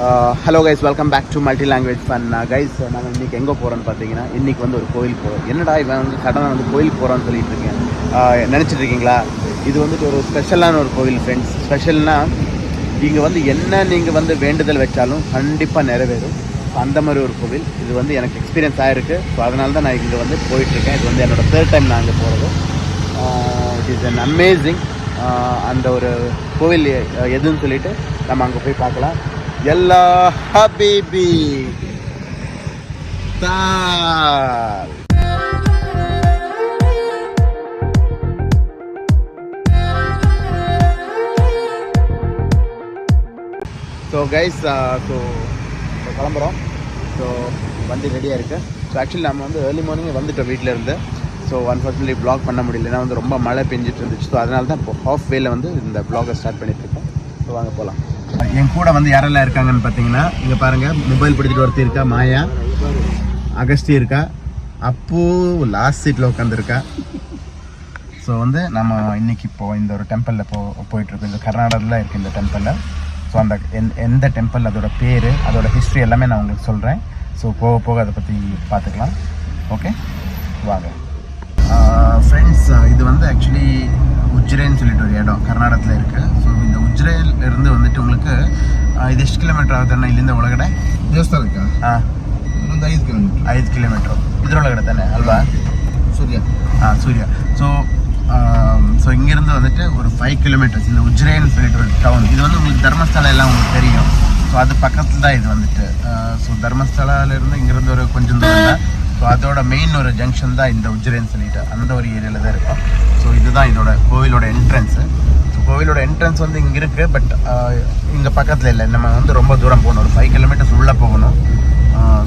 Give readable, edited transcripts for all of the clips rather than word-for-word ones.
Hello guys, welcome back to multi language fun. Guys, நாங்கள் இன்றைக்கி எங்கே போகிறோன்னு பார்த்தீங்கன்னா, இன்றைக்கி வந்து ஒரு கோயில் போகிறோம். என்னடா இவன் வந்து சடனாக வந்து கோயில் போகிறோன்னு சொல்லிட்டு இருக்கேன் நினச்சிட்டு இருக்கீங்களா? இது வந்துட்டு ஒரு ஸ்பெஷலான ஒரு கோவில் ஃப்ரெண்ட்ஸ். ஸ்பெஷல்னால் இங்கே வந்து என்ன நீங்கள் வந்து வேண்டுதல் வச்சாலும் கண்டிப்பாக நிறைவேறும். அந்த மாதிரி ஒரு கோவில். இது வந்து எனக்கு எக்ஸ்பீரியன்ஸ் ஆகிருக்கு. ஸோ அதனால தான் நான் இங்கே வந்து போயிட்டுருக்கேன். இது வந்து என்னோடய தேர்ட் டைம் நான் இங்கே போகிறது. It is an amazing. அந்த ஒரு கோவில் எதுன்னு சொல்லிவிட்டு நம்ம அங்கே போய் பார்க்கலாம். எல்லா ஹபீபி தால். ஸோ கைஸ், ஸோ கிளம்புறோம். ஸோ வண்டி ரெடியாக இருக்குது. ஸோ ஆக்சுவலி நம்ம வந்து ஏர்லி மார்னிங்கே வந்துட்டோம் வீட்டில் இருந்து. ஸோ அன்ஃபார்ச்சுனேட்லி ப்ளாக் பண்ண முடியல, ஏன்னா வந்து ரொம்ப மழை பெஞ்சிட்டு இருந்துச்சு. ஸோ அதனால தான் இப்போ ஹாஃப் வேல வந்து இந்த ப்ளாகை ஸ்டார்ட் பண்ணிட்டுருக்கோம். ஸோ வாங்க போகலாம். என் கூட வந்து யாரெல்லாம் இருக்காங்கன்னு பார்த்தீங்கன்னா, இங்கே பாருங்கள், மொபைல் பிடிச்சிட்டு ஒருத்தர் இருக்கா, மாயா, அகஸ்டி இருக்கா, அப்பு லாஸ்ட் சீட்டில் உட்காந்துருக்கா. ஸோ வந்து நம்ம இன்றைக்கி இப்போது இந்த ஒரு டெம்பிளில் போயிட்டுருக்கோம். இந்த கர்நாடகாவில் இருக்குது இந்த டெம்பிளில். ஸோ அந்த எந்த டெம்பிள், அதோட பேர், அதோட ஹிஸ்ட்ரி எல்லாமே நான் உங்களுக்கு சொல்கிறேன். ஸோ போக போக அதை பற்றி பார்த்துக்கலாம். ஓகே, வாங்க ஃப்ரெண்ட்ஸ். இது வந்து ஆக்சுவலி உஜ்ரேன்னு சொல்லிட்டு ஒரு இடம் கர்நாடகத்தில் இருக்குது. ஸோ இந்த உஜ்ரேலிருந்து வந்துட்டு உங்களுக்கு இது ಎಷ್ಟು ಕಿಲೋಮೀಟರ್ ಆಗುತ್ತಣ್ಣ ಇಲ್ಲಿಂದ ಒಳಗಡೆ? ದೇವಸ್ಥಾನಕ್ಕೆ ಒಂದು 5 ಕಿಲೋಮೀಟರ್. 5 ಕಿಲೋಮೀಟ್ರು ಇದರೊಳಗಡೆ ತಾನೆ ಅಲ್ವಾ? ಸೂರ್ಯ. சூர்யா. ஸோ இங்கேருந்து வந்துட்டு ஒரு 5 கிலோமீட்டர்ஸ் இந்த உஜ்ரேன்னு சொல்லிட்டு ஒரு டவுன். இது வந்து உங்களுக்கு தர்மஸ்தலா எல்லாம் உங்களுக்கு தெரியும். ஸோ அது பக்கத்தில் தான் இது வந்துட்டு. ஸோ தர்மஸ்தலாவிலேருந்து இங்கேருந்து ஒரு கொஞ்சம் தூரம் தான். ஸோ அதோட மெயின் ஒரு ஜங்ஷன் தான் இந்த உஜ்ரேன்னு சொல்லிட்டு அந்த ஒரு ஏரியாவில் தான் இருக்கும். ஸோ இதுதான் இதோட கோவிலோட என்ட்ரன்ஸு. ஸோ கோவிலோட என்ட்ரன்ஸ் வந்து இங்கே இருக்குது. பட் இங்கே பக்கத்தில் இல்லை. நம்ம வந்து ரொம்ப தூரம் போகணும். ஒரு 5 கிலோமீட்டர்ஸ் உள்ளே போகணும்.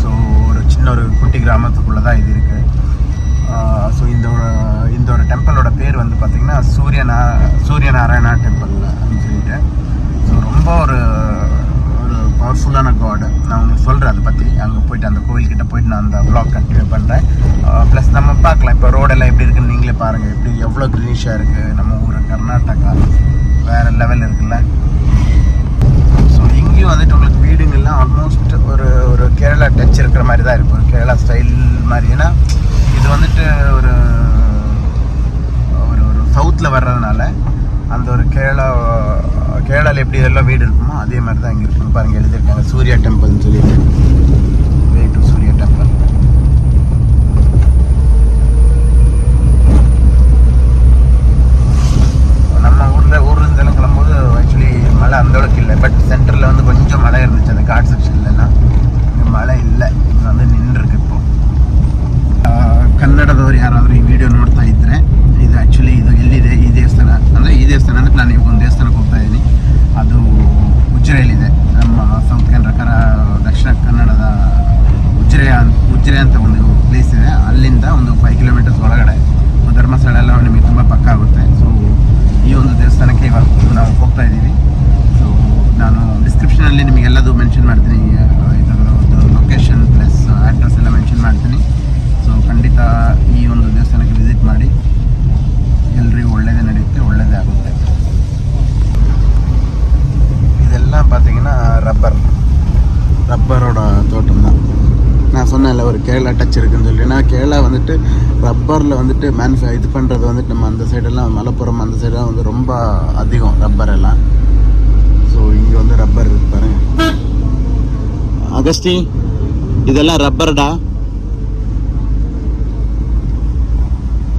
ஸோ ஒரு சின்ன ஒரு குட்டி கிராமத்துக்குள்ளே தான் இது இருக்குது. ஸோ இந்த ஒரு டெம்பிளோட பேர் வந்து பார்த்திங்கன்னா சூரியநாராயணா டெம்பிள் அப்படின்னு சொல்லிட்டு. ஸோ ரொம்ப ஒரு பவர்ஃபுல்லான காடு. நான் உங்களுக்கு சொல்கிறேன் அதை பற்றி. அங்கே போய்ட்டு அந்த கோவில்கிட்ட போயிட்டு நான் அந்த வ்ளாக் கண்டினியூ பண்ணுறேன். ப்ளஸ் நம்ம பார்க்கலாம் இப்போ ரோடெல்லாம் எப்படி இருக்குன்னு நீங்களே பாருங்கள். எப்படி எவ்வளோ க்ரீனிஷாக இருக்குது. நம்ம ஊர் கர்நாடகா வேறு லெவல் இருக்குல்ல. ஸோ இங்கேயும் வந்துட்டு உங்களுக்கு வீடுங்கள்லாம் ஆல்மோஸ்ட் ஒரு கேரளா டச் இருக்கிற மாதிரி தான் இருக்கும். ஒரு கேரளா ஸ்டைல் மாதிரி. ஏன்னா இது வந்துட்டு ஒரு சவுத்தில் வர்றதுனால அந்த ஒரு கேரளாவில் எப்படி எல்லாம் வீடு இருக்குமோ அதே மாதிரி தான் இங்கே இருக்குன்னு பாருங்கள். எழுதியிருக்காங்க சூர்யா டெம்பிள்னு சொல்லிட்டு. Way to Surya temple. நம்ம ஊர்லேருந்து எல்லாம் கிளம்பும்போது ஆக்சுவலி மழை அந்தளவுக்கு இல்லை. பட் சென்டரில் வந்து கொஞ்சம் மழை இருந்துச்சு. அந்த காட் செக்ஷன்லாம் ಮಳೆ ಇಲ್ಲ. ಈಗ வந்து ನಿಂತಿருக்கு. இப்போ ಕನ್ನಡದವರು ಯಾರಾದರೂ ಈ ವಿಡಿಯೋ ನೋಡ್ತಾ ಇದ್ದರೆ, ಇದು ಆ್ಯಕ್ಚುಲಿ ಇದು ಎಲ್ಲಿದೆ ಈ ದೇವಸ್ಥಾನ ಅಂದರೆ, ಈ ದೇವಸ್ಥಾನ ಅಂದರೆ ನಾನು ಇವಾಗ ಒಂದು ದೇವಸ್ಥಾನಕ್ಕೆ ಹೋಗ್ತಾ ಇದ್ದೀನಿ. ಅದು ಉಜಿರೆಯಲ್ಲಿದೆ. ನಮ್ಮ ಸೌತ್ ದಕ್ಷಿಣ ಕನ್ನಡದ ಉಜಿರೆ ಅಂತ ಒಂದು ಪ್ಲೇಸ್ ಇದೆ. ಅಲ್ಲಿಂದ ಒಂದು 5 ಕಿಲೋಮೀಟರ್ಸ್ ಒಳಗಡೆ ಧರ್ಮಸ್ಥಳ ಎಲ್ಲ ನಿಮಗೆ ತುಂಬ ಪಕ್ಕ ಆಗುತ್ತೆ. ಸೊ ಈ ಒಂದು ದೇವಸ್ಥಾನಕ್ಕೆ ಇವಾಗ ನಾವು ಹೋಗ್ತಾ ಇದ್ದೀವಿ. ಸೊ ನಾನು ಡಿಸ್ಕ್ರಿಪ್ಷನಲ್ಲಿ ನಿಮಗೆಲ್ಲದು ಮೆನ್ಷನ್ ಮಾಡ್ತೀನಿ. ಇದರದ್ದು ಲೊಕೇಶನ್ ಪ್ಲಸ್ ಅಡ್ರೆಸ್ ಎಲ್ಲ ಮೆನ್ಷನ್ ಮಾಡ್ತೀನಿ. ಸೊ ಖಂಡಿತ ಈ ಒಂದು ದೇವಸ್ಥಾನಕ್ಕೆ ವಿಸಿಟ್ ಮಾಡಿ. ಎಲ್ರಿಗೂ ಒಳ್ಳೆಯದೇ ನಡೆಯುತ್ತೆ, ಒಳ್ಳೆಯದೇ ಆಗುತ್ತೆ. இதெல்லாம் பார்த்தீங்கன்னா ரப்பரோட தோட்டம் தான். நான் சொன்னேன்ல ஒரு கேரளா டச் இருக்குன்னு சொல்லி. ஏன்னா கேரளா வந்துட்டு ரப்பரில் வந்துட்டு இது பண்ணுறது வந்துட்டு நம்ம அந்த சைடெல்லாம் மலப்புரம் அந்த சைடெல்லாம் வந்து ரொம்ப அதிகம் ரப்பர் எல்லாம். ஸோ இங்கே வந்து ரப்பர் இருக்கு பாருங்க. அகஸ்டி, இதெல்லாம் ரப்பர்டா.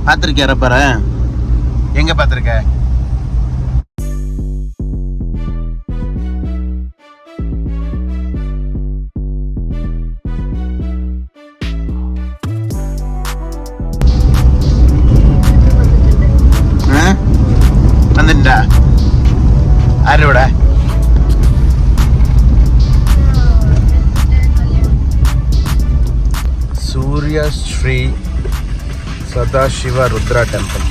பார்த்துருக்கியா ரப்பரை? எங்கே பார்த்துருக்க? வந்துட்டா ஆரோட சூர்யா ஸ்ரீ சதாசிவ ருத்ரா டெம்பிள்.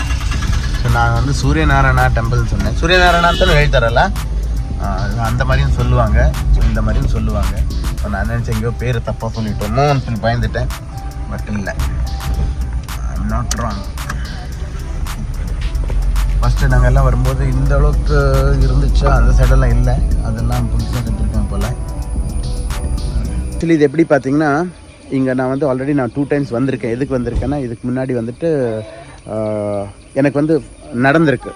ஸோ நான் வந்து சூரியநாராயணா டெம்பிள்னு சொன்னேன். சூரியநாராயணான்னு எழுதித்தரல, அந்த மாதிரியும் சொல்லுவாங்க. ஸோ இந்த மாதிரியும் சொல்லுவாங்க. ஸோ நான் நினச்சேன் எங்கேயோ பேர் தப்பாக சொல்லிட்டோமோன்னு சொல்லி பயந்துட்டேன். பட் இல்லை, ஐம் நாட் ராங். ஃபஸ்ட்டு நாங்கள் எல்லாம் வரும்போது இந்த அளவுக்கு இருந்துச்சா, அந்த சைடெல்லாம் இல்லை. அதெல்லாம் புதுசாக கட்டிருக்கேன் போல். ஆக்சுவலி இது எப்படி பார்த்தீங்கன்னா இங்கே நான் வந்து ஆல்ரெடி நான் 2 டைம்ஸ் வந்திருக்கேன். எதுக்கு வந்திருக்கேன்னா இதுக்கு முன்னாடி வந்துட்டு எனக்கு வந்து நடந்திருக்கு.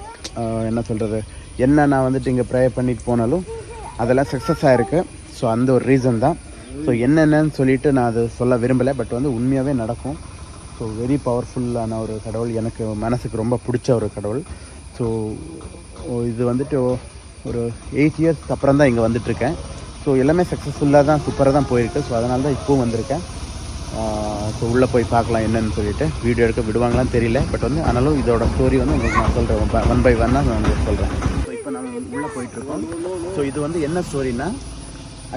என்ன சொல்கிறது, என்ன நான் வந்துட்டு இங்கே ப்ரேயர் பண்ணிட்டு போனாலும் அதெல்லாம் சக்ஸஸ் ஆகிருக்கு. ஸோ அந்த ஒரு ரீசன் தான். ஸோ என்னென்னு சொல்லிவிட்டு நான் அது சொல்ல விரும்பலை, பட் வந்து உண்மையாகவே நடக்கும். ஸோ வெரி பவர்ஃபுல்லான ஒரு கடவுள், எனக்கு மனசுக்கு ரொம்ப பிடிச்ச ஒரு கடவுள். ஸோ இது வந்துட்டு ஒரு 8 இயர்ஸ்க்கு அப்புறம் தான் இங்கே வந்துட்டுருக்கேன். ஸோ எல்லாமே சக்ஸஸ்ஃபுல்லாக தான், சூப்பராக தான் போயிருக்கு. ஸோ அதனால தான் இப்போவும் வந்திருக்கேன். ஸோ உள்ளே போய் பார்க்கலாம் என்னென்னு சொல்லிவிட்டு. வீடியோ எடுக்க விடுவாங்களான்னு தெரியல, பட் வந்து ஆனாலும் இதோட ஸ்டோரி வந்து உங்களுக்கு நான் சொல்கிறேன், 1 by 1 நான் உங்களுக்கு சொல்கிறேன். ஸோ இப்போ நாங்கள் உள்ளே போயிட்டுருக்கோம். ஸோ இது வந்து என்ன ஸ்டோரினா,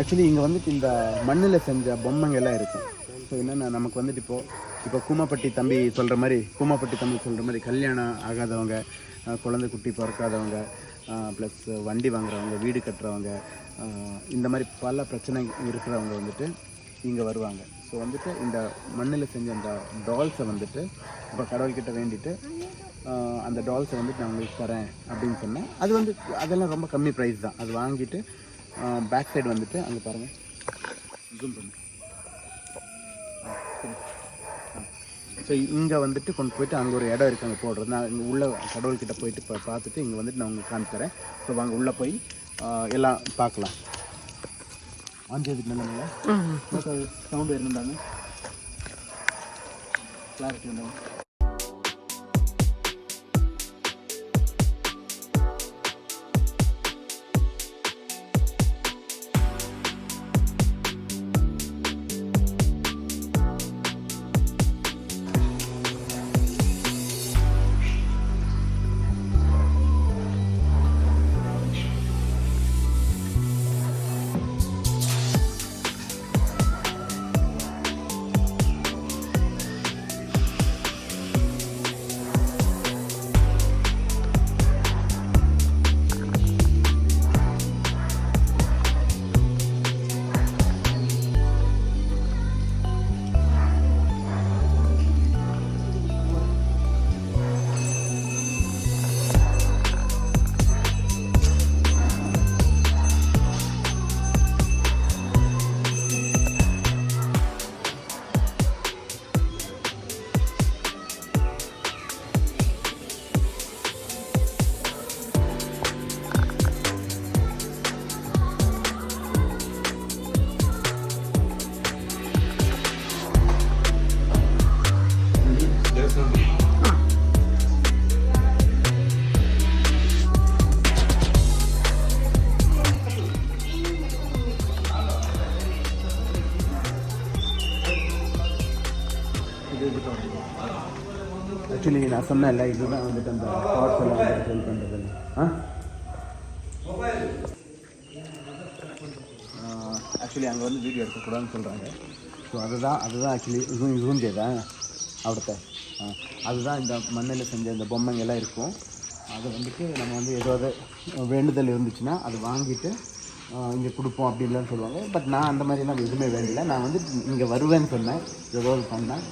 ஆக்சுவலி இங்கே வந்துட்டு இந்த மண்ணில் செஞ்ச பொம்மைங்கெல்லாம் இருக்கும். ஸோ என்னென்னா நமக்கு வந்துட்டு இப்போ கூமாப்பட்டி தம்பி சொல்கிற மாதிரி கல்யாணம் ஆகாதவங்க, குழந்தை குட்டி பிறக்காதவங்க, ப்ளஸ் வண்டி வாங்குறவங்க, வீடு கட்டுறவங்க, இந்த மாதிரி பல பிரச்சனை இருக்கிறவங்க வந்துட்டு இங்கே வருவாங்க. ஸோ வந்துட்டு இந்த மண்ணில் செஞ்ச அந்த டால்ஸை வந்துட்டு இப்போ கடவுள்கிட்ட வேண்டிட்டு அந்த டால்ஸை வந்துட்டு நான் உங்களுக்கு தரேன் அப்படின்னு சொன்னேன். அது வந்து அதெல்லாம் ரொம்ப கம்மி ப்ரைஸ் தான். அது வாங்கிட்டு பேக் சைடு வந்துட்டு அங்கே பாருங்கள், ஜூம் பண்ணு. ஸோ இங்கே வந்துட்டு கொண்டு போயிட்டு அங்கே ஒரு இடம் இருக்குது, அங்கே போடுறது. நான் இங்கே உள்ள கடவுள்கிட்ட போயிட்டு இப்போ பார்த்துட்டு இங்கே வந்துட்டு நான் உங்களுக்கு காமிக்கிறேன். ஸோ வாங்க உள்ளே போய் எல்லாம் பார்க்கலாம். ஆஞ்சதுக்கு நல்ல சவுண்டு இருந்தாங்க, கிளாரிட்டி இருந்தாங்க. ஆக்சுவலி நான் சொன்னேன்ல, இதுதான் வந்துட்டு அந்த தாட்ஸ் எல்லாம் வந்து ஹெல்ப் பண்ணுறது. ஆக்சுவலி அங்கே வந்து வீடியோ எடுக்கக்கூடாதுன்னு சொல்கிறாங்க. ஸோ அதுதான் ஆக்சுவலி இதுவும் செய்தான் அவர்கிட்ட. அதுதான் இந்த மண்ணில் செஞ்ச இந்த பொம்மைங்கெல்லாம் இருக்கும். அதை வந்துட்டு நம்ம வந்து ஏதாவது வேண்டுதல் இருந்துச்சுன்னா அது வாங்கிட்டு இங்கே கொடுப்போம் அப்படின்லாம் சொல்லுவாங்க. பட் நான் அந்த மாதிரிலாம் எதுவுமே வேண்டலை. நான் வந்து இங்கே வருவேன்னு சொன்னேன், ஏதாவது பண்ணேன்.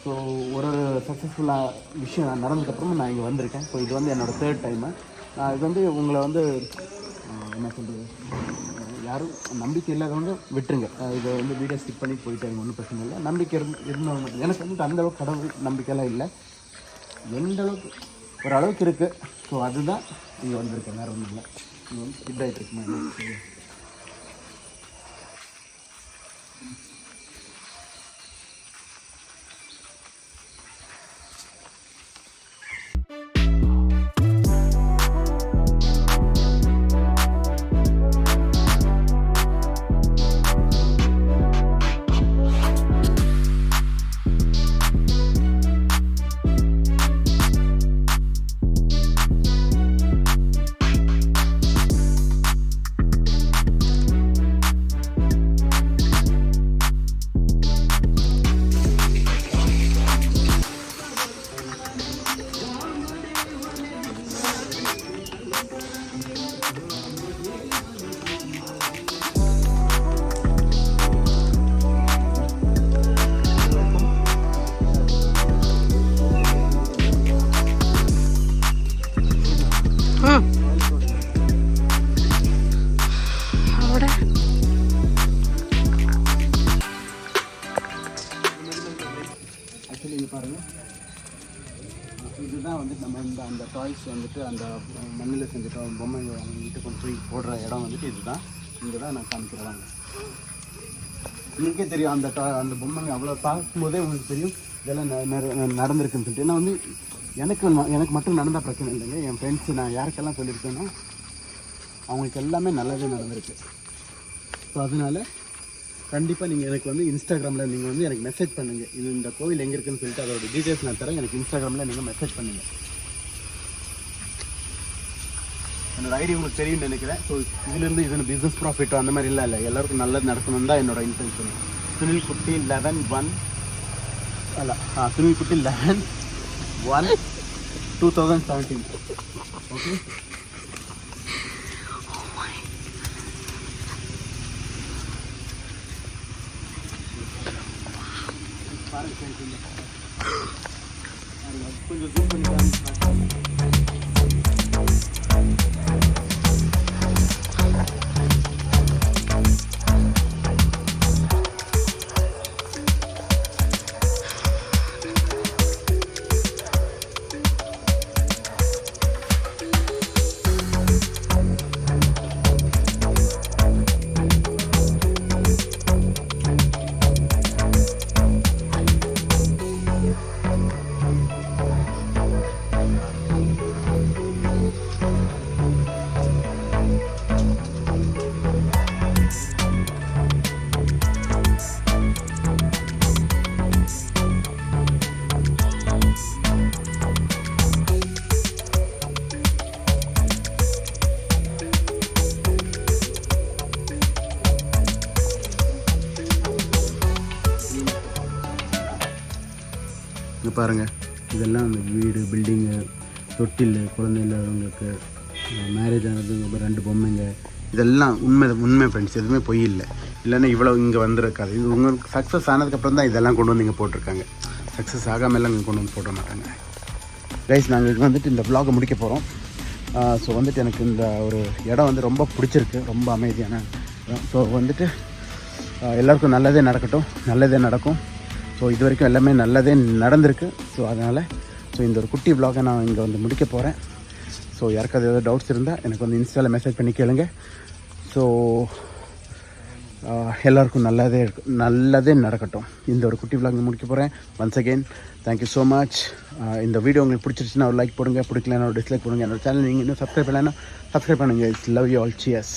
ஸோ ஒரு சக்ஸஸ்ஃபுல்லாக விஷயம் நடந்ததுக்கப்புறமா நான் இங்கே வந்திருக்கேன். ஸோ இது வந்து என்னோடய 3rd டைமு. இது வந்து உங்களை வந்து என்ன சொல்கிறது, யாரும் நம்பிக்கை இல்லாதவங்க விட்டுருங்க. இதை வந்து வீடியோ ஸ்கிப் பண்ணி போயிட்டாங்க, ஒன்றும் பிரச்சனை இல்லை. நம்பிக்கை இருந்தவங்க, எனக்கு வந்துட்டு அந்தளவுக்கு கடவுள் நம்பிக்கையெல்லாம் இல்லை, எந்த அளவுக்கு ஒரு அளவுக்கு இருக்குது. ஸோ அதுதான் இங்கே வந்திருக்கேன், வேறு ஒன்றும் இல்லை. இங்கே வந்து ஸ்கிப் ஆகிட்டு இருக்குமா. அந்த டாய்ஸ் வந்துட்டு அந்த மண்ணில் செஞ்ச பொம்மை வீட்டு கொண்டு போய் போடுற இடம் வந்துட்டு இதுதான். இங்கே தான் நான் காமிக்கிறேன். உங்களுக்கே தெரியும் அந்த பொம்மைங்க அவ்வளோ பார்க்கும்போதே உங்களுக்கு தெரியும் இதெல்லாம் நடந்திருக்குன்னு சொல்லிட்டு. ஏன்னா வந்து எனக்கு மட்டும் நடந்தால் பிரச்சனை இல்லைங்க. என் ஃப்ரெண்ட்ஸு நான் யாருக்கெல்லாம் சொல்லியிருக்கேன்னா அவங்களுக்கு எல்லாமே நல்லதே நடந்திருக்கு. ஸோ அதனால் கண்டிப்பாக நீங்கள் எனக்கு வந்து இன்ஸ்டாகிராமில் நீங்கள் வந்து எனக்கு மெசேஜ் பண்ணுங்கள். இது இந்த கோவில் எங்கே இருக்குன்னு சொல்லிட்டு அதோட டீட்டெயில்ஸ் நான் தரேன். எனக்கு இன்ஸ்டாகிராமில் நீங்கள் மெசேஜ் பண்ணுங்கள். என்னோடய ஐடி உங்களுக்கு தெரியும்னு நினைக்கிறேன். ஸோ இதுலேருந்து இது பிஸ்னஸ் ப்ராஃபிட்டோ அந்த மாதிரி இல்லை எல்லாருக்கும் நல்லது நடக்கணும் தான் என்னோடய இன்டென்ஷன். சுனில் குட்டி 11/1 சுனில் குட்டி 11/1/2017. ஓகே. கொஞ்சம் ஜூம் பண்ணி இங்கே பாருங்கள். இதெல்லாம் அந்த வீடு, பில்டிங்கு, தொட்டில், குழந்தை இல்லாதவங்களுக்கு, மேரேஜ் ஆனது, 2 பொம்மைங்க, இதெல்லாம் உண்மை ஃப்ரெண்ட்ஸ். எதுவுமே பொய் இல்லை. இல்லைன்னா இவ்வளோ இங்கே வந்திருக்காது. இது உங்களுக்கு சக்ஸஸ் ஆனதுக்கப்புறம் தான் இதெல்லாம் கொண்டு வந்து இங்கே போட்டிருக்காங்க. சக்ஸஸ் ஆகாமலாம் இங்கே கொண்டு வந்து போட மாட்டாங்க. கைஸ், நாங்கள் வந்துட்டு இந்த vlog முடிக்க போகிறோம். ஸோ வந்துட்டு எனக்கு இந்த ஒரு இடம் வந்து ரொம்ப பிடிச்சிருக்கு. ரொம்ப அமைதியான இடம். ஸோ வந்துட்டு எல்லாருக்கும் நல்லதே நடக்கட்டும், நல்லதே நடக்கும். ஸோ இது வரைக்கும் எல்லாமே நல்லதே நடந்திருக்கு. ஸோ அதனால் இந்த ஒரு குட்டி vlog-ஐ நான் இங்கே வந்து முடிக்க போகிறேன். ஸோ யாருக்காவது ஏதாவது டவுட்ஸ் இருந்தால் எனக்கு வந்து இன்ஸ்டாவில் மெசேஜ் பண்ணி கேளுங்க. ஸோ எல்லாருக்கும் நல்லதே நடக்கட்டும். இந்த ஒரு குட்டி vlog முடிக்க போகிறேன். Once again thank you so much. இந்த வீடியோ உங்களுக்கு பிடிச்சிருச்சுன்னா ஒரு லைக் போடுங்க, பிடிக்கலன்னா ஒரு டிஸ்லைக் போடுங்க. என்னோட சேனல் நீங்கள் இன்னும் சப்ஸ்கிரைப் பண்ணலைன்னா சப்ஸ்கிரைப் பண்ணுங்கள். It's love you all. Cheers.